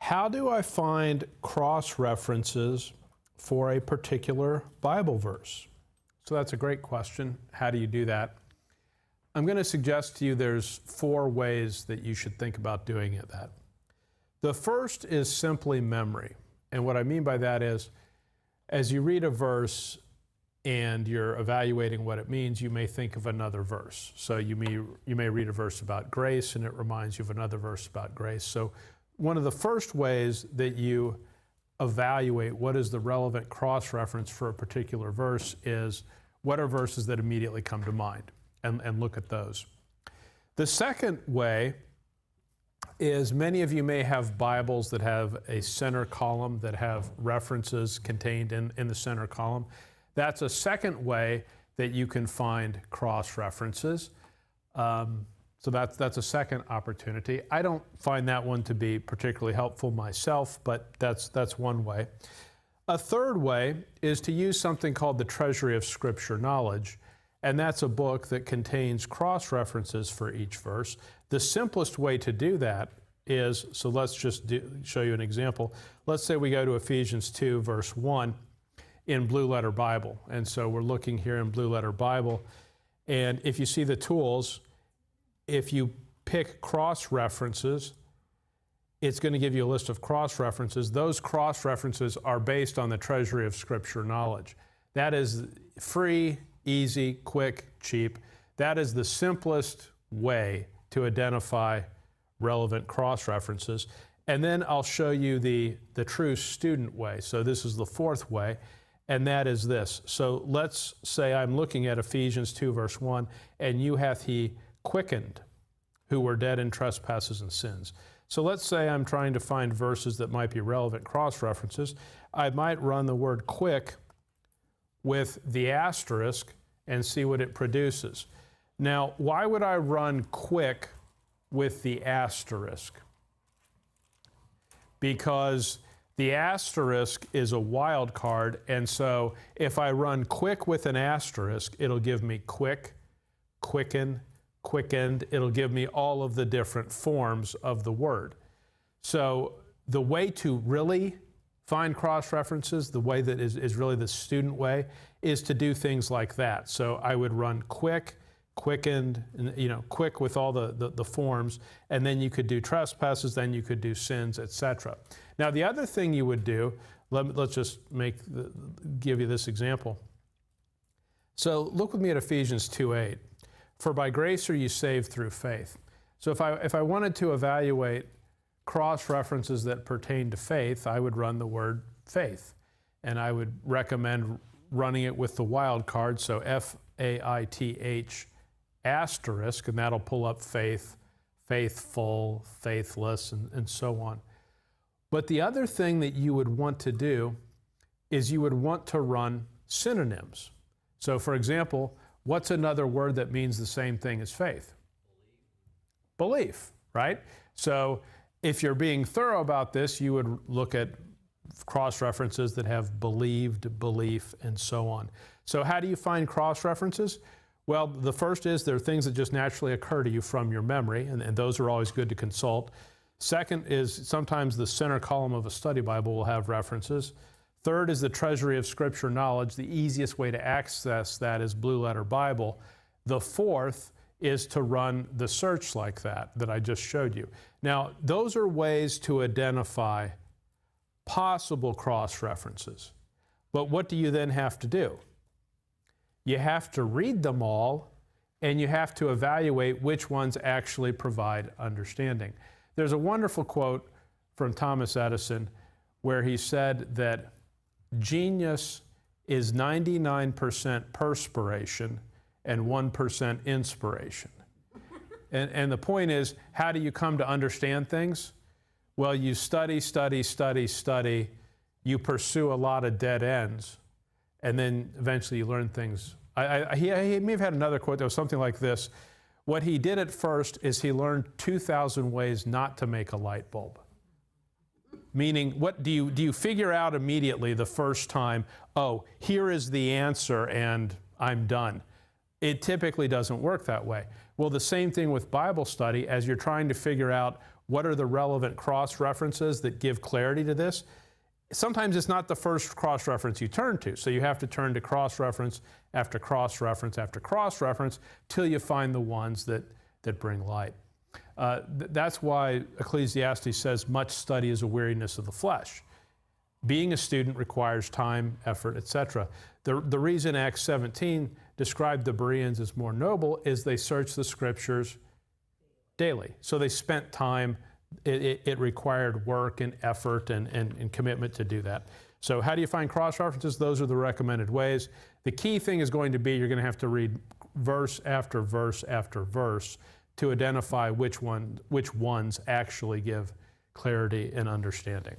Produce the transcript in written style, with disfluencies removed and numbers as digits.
How do I find cross-references for a particular Bible verse? So that's a great question. How do you do that? I'm going to suggest to you there's 4 ways that you should think about doing it. The first is simply memory. And what I mean by that is, as you read a verse and you're evaluating what it means, you may think of another verse. So you may read a verse about grace and it reminds you of another verse about grace. So one of the first ways that you evaluate what is the relevant cross-reference for a particular verse is what are verses that immediately come to mind, and look at those. The second way is many of you may have Bibles that have a center column that have references contained in the center column. That's a second way that you can find cross-references. So that's a second opportunity. I don't find that one to be particularly helpful myself, but that's one way. A third way is to use something called the Treasury of Scripture Knowledge, and that's a book that contains cross-references for each verse. The simplest way to do that is, so let's just show you an example. Let's say we go to Ephesians 2, verse 1 in Blue Letter Bible. And so we're looking here in Blue Letter Bible, and if you see the tools, if you pick cross-references, it's going to give you a list of cross-references. Those cross-references are based on the Treasury of Scripture Knowledge. That is free, easy, quick, cheap. That is the simplest way to identify relevant cross-references. And then I'll show you the true student way. So this is the fourth way, and that is this. So let's say I'm looking at Ephesians 2, verse 1, and you hath he quickened who were dead in trespasses and sins. So let's say I'm trying to find verses that might be relevant cross-references. I might run the word quick with the asterisk and see what it produces. Now, why would I run quick with the asterisk? Because the asterisk is a wild card, and so if I run quick with an asterisk, it'll give me quick, quicken, quickened. It'll give me all of the different forms of the word. So the way to really find cross-references, the way that is really the student way, is to do things like that. So I would run quick, quickened, quick with all the forms, and then you could do trespasses, then you could do sins, etc. Now the other thing you would do, let's just give you this example. So look with me at Ephesians 2:8. For by grace are you saved through faith. So if I wanted to evaluate cross-references that pertain to faith, I would run the word faith. And I would recommend running it with the wild card, so F-A-I-T-H asterisk, and that'll pull up faith, faithful, faithless, and so on. But the other thing that you would want to do is you would want to run synonyms. So for example, what's another word that means the same thing as faith? Belief, right? So if you're being thorough about this, you would look at cross-references that have believed, belief, and so on. So how do you find cross-references? Well, the first is there are things that just naturally occur to you from your memory, and those are always good to consult. Second is sometimes the center column of a study Bible will have references. Third is the Treasury of Scripture Knowledge. The easiest way to access that is Blue Letter Bible. The fourth is to run the search like that I just showed you. Now, those are ways to identify possible cross-references. But what do you then have to do? You have to read them all, and you have to evaluate which ones actually provide understanding. There's a wonderful quote from Thomas Edison where he said that genius is 99% perspiration and 1% inspiration. And the point is, how do you come to understand things? Well, you study, study, study, study. You pursue a lot of dead ends, and then eventually you learn things. He may have had another quote that was something like this. What he did at first is he learned 2,000 ways not to make a light bulb. Meaning, what do you figure out immediately the first time, oh, here is the answer and I'm done. It typically doesn't work that way. Well, the same thing with Bible study. As you're trying to figure out what are the relevant cross-references that give clarity to this, sometimes it's not the first cross-reference you turn to. So you have to turn to cross-reference after cross-reference after cross-reference till you find the ones that bring light. That's why Ecclesiastes says much study is a weariness of the flesh. Being a student requires time, effort, etc. The reason Acts 17 described the Bereans as more noble is they searched the scriptures daily. So they spent time. It required work and effort and commitment to do that. So how do you find cross-references? Those are the recommended ways. The key thing is going to be you're going to have to read verse after verse after verse to identify which ones actually give clarity and understanding.